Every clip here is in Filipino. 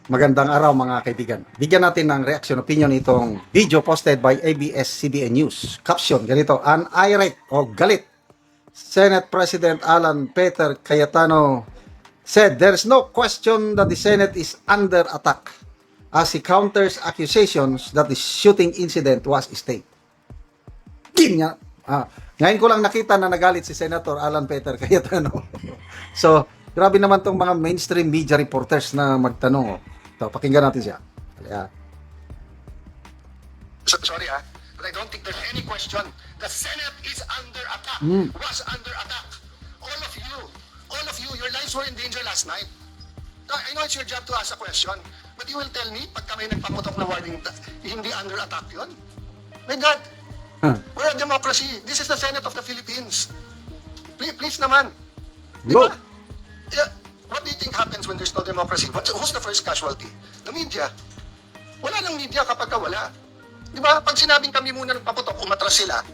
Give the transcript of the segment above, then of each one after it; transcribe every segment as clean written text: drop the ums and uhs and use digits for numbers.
Magandang araw mga kaibigan. Bigyan natin ng reaction opinion itong video posted by ABS-CBN News. Caption, ganito, an irate o galit Senate President Alan Peter Cayetano said there's no question that the Senate is under attack as he counters accusations that the shooting incident was staged. Ganyan. Ngayon ko lang nakita na nagalit si Senator Alan Peter Cayetano. So, grabe naman tong mga mainstream media reporters na magtanong. Ito, pakinggan natin siya. Yeah. Sorry but I don't think there's any question. The Senate is under attack. Was under attack. All of you, your lives were in danger last night. I know it's your job to ask a question, but you will tell me pag kami nagpaputok na warning, hindi under attack yun? My God, we're a democracy. This is the Senate of the Philippines. Please naman. Di Go. ba? Yeah. What do you think happens when there's no democracy? Who's the first casualty? The media. Wala lang media kapag wala. Di ba? Pag sinabing kami muna nagpaputok, umatras sila,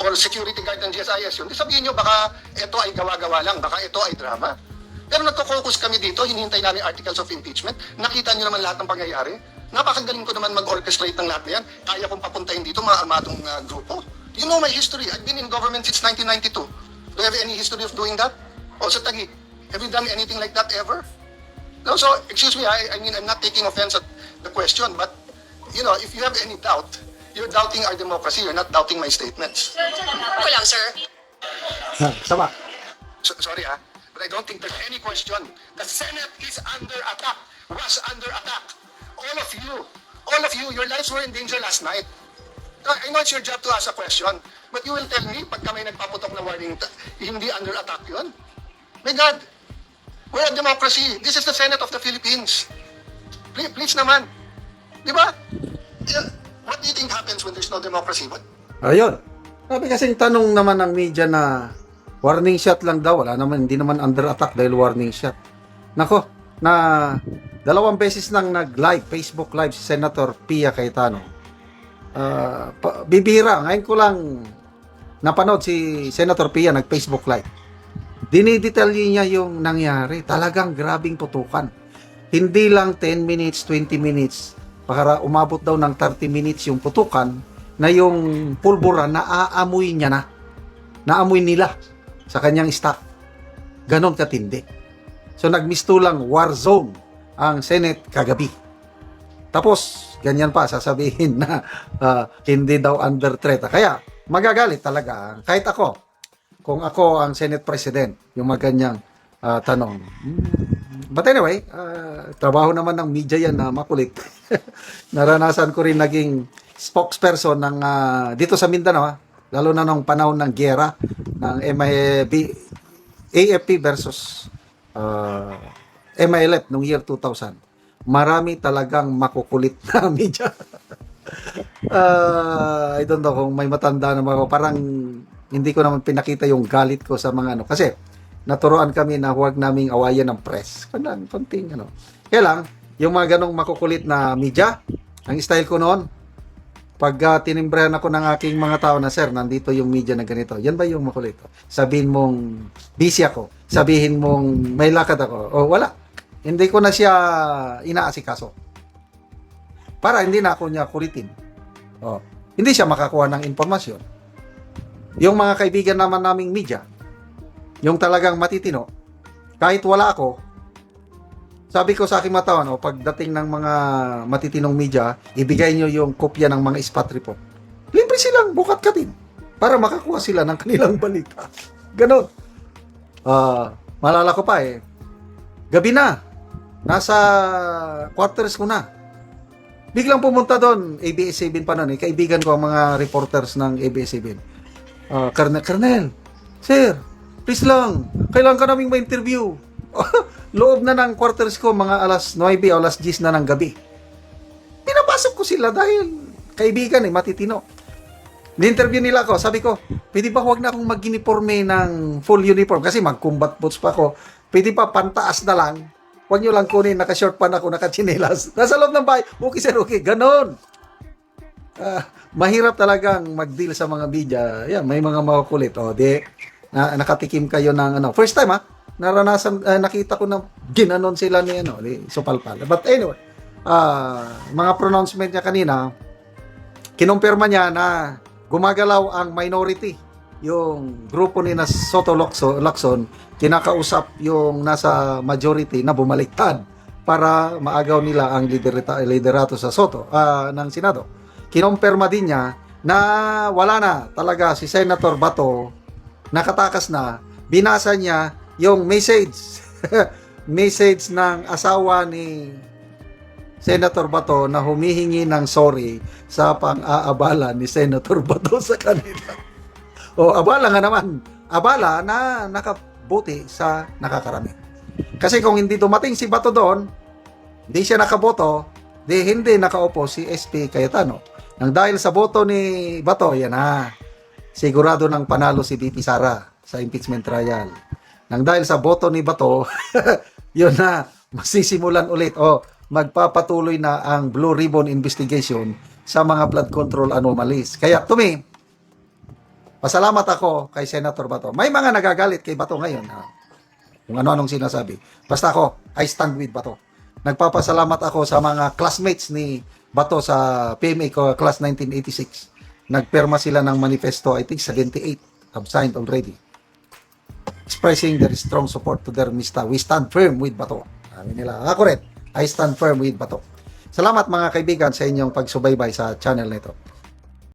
or security guard ng GSIS yun, di sabihin nyo baka ito ay gawa-gawa lang, baka ito ay drama. Pero nagko-focus kami dito, hinihintay namin articles of impeachment, nakita nyo naman lahat ng pangyayari. Napakagaling ko naman mag-orchestrate ng lahat na yan. Kaya kong papuntahin dito mga armadong grupo. You know my history. I've been in government since 1992. Do you have any history of doing that? O sa Taguig, have you done anything like that ever? No, so, excuse me, I mean, I'm not taking offense at the question, but, you know, if you have any doubt, you're doubting our democracy, you're not doubting my statements. Ako lang, sir. Sama. Sorry but I don't think there's any question. The Senate is under attack, was under attack. All of you, your lives were in danger last night. I know it's your job to ask a question, but you will tell me pag kami nagpaputok na warning, hindi under attack yun? My God, we're a democracy. This is the Senate of the Philippines. Please naman. Di ba? What do you think happens when there's no democracy? Ayun. Sabi kasing tanong naman ng media na warning shot lang daw. Wala naman, hindi naman under attack dahil warning shot. Nako, na 2 beses nang nag-live, Facebook live si Senator Pia Cayetano. Bibira. Ngayon ko lang napanood si Senator Pia nag-Facebook live. Dinidetalye niya yung nangyari. Talagang grabing tutukan. Hindi lang 10 minutes, 20 minutes. Para umabot daw ng 30 minutes yung putukan na yung pulbura naaamoy niya na. Naamoy nila sa kanyang staff. Ganon katindi. So nagmistulang war zone ang Senate kagabi. Tapos, ganyan pa sasabihin na hindi daw under threat. Kaya, magagalit talaga. Kahit ako, kung ako ang Senate President, yung maganyang tanong. But anyway, trabaho naman ng media yan na makulit. Naranasan ko rin naging spokesperson ng dito sa Mindanao, lalo na nung panahon ng giyera ng AFP versus MILF noong year 2000. Marami talagang makukulit na media. I don't know kung may matanda naman ako. Parang hindi ko naman pinakita yung galit ko sa mga ano. Kasi naturoan kami na huwag naming awayan ng press. Konting ano. Kaya lang, yung mga ganong makukulit na media, ang style ko noon, pag tinimbrehan ako ng aking mga tao na, sir, nandito yung media na ganito. Yan ba yung makulit? Sabihin mong busy ako. Sabihin mong may lakad ako. O wala. Hindi ko na siya inaasikaso. Para hindi na ako niya kulitin. O, hindi siya makakuha ng informasyon. Yung mga kaibigan naman naming media, yung talagang matitino, kahit wala ako, sabi ko sa aking matawan, pagdating ng mga matitinong media, ibigay nyo yung kopya ng mga spot report. Libre silang bukat katin para makakuha sila ng kanilang balita. Ganon. Malala ko pa gabi na, nasa quarters ko na. Biglang pumunta doon, ABS-CBN pa noon, kaibigan ko ang mga reporters ng ABS-CBN. Colonel, sir, please lang, kailangan ka naming ma-interview. Loob na ng quarters ko, mga alas 9 o alas 10 na ng gabi. Pinapasok ko sila dahil kaibigan matitino. Ni-interview nila ako, sabi ko, pwede ba huwag na akong mag-uniforme ng full uniform? Kasi mag-combat boots pa ako. Pwede pa pantaas na lang. Huwag nyo lang kunin, naka-short pan ako, naka-chinelas. Nasa loob ng bahay, okay sir, okay. Ganon. Mahirap talagang mag-deal sa mga media. Yan, may mga makukulit. Nakatikim kayo ng ano. First time naranasan, nakita ko na ginanon sila ni Supalpal. But anyway, mga pronouncement niya kanina, kinumpirma niya na gumagalaw ang minority. Yung grupo ni na Soto Locson, kinakausap yung nasa majority na bumaliktad para maagaw nila ang liderato sa Soto, ng Senado. Kinumpirma din niya na wala na talaga si Senator Bato, nakatakas na. Binasa niya yung message message ng asawa ni Senator Bato na humihingi ng sorry sa pang-aabala ni Senator Bato sa kanila. O abala nga naman, abala na nakabuti sa nakakarami. Kasi kung hindi dumating si Bato doon, hindi siya nakaboto, di hindi nakaupo si SP Cayetano. Nang dahil sa boto ni Bato, yan na, sigurado ng panalo si BP Sara sa impeachment trial. Nang dahil sa boto ni Bato, yun na, masisimulan ulit o magpapatuloy na ang Blue Ribbon investigation sa mga flood control anomalies. Kaya to me, pasalamat ako kay Senator Bato. May mga nagagalit kay Bato ngayon, ha? Kung ano-anong sinasabi. Basta ako, I stand with Bato. Nagpapasalamat ako sa mga classmates ni Bato sa PMA class 1986. Nagperma sila ng manifesto, I think 78 have signed already, expressing their strong support to their mista. We stand firm with Bato. Sabi nila, ako rin, I stand firm with Bato. Salamat mga kaibigan sa inyong pagsubaybay sa channel nito.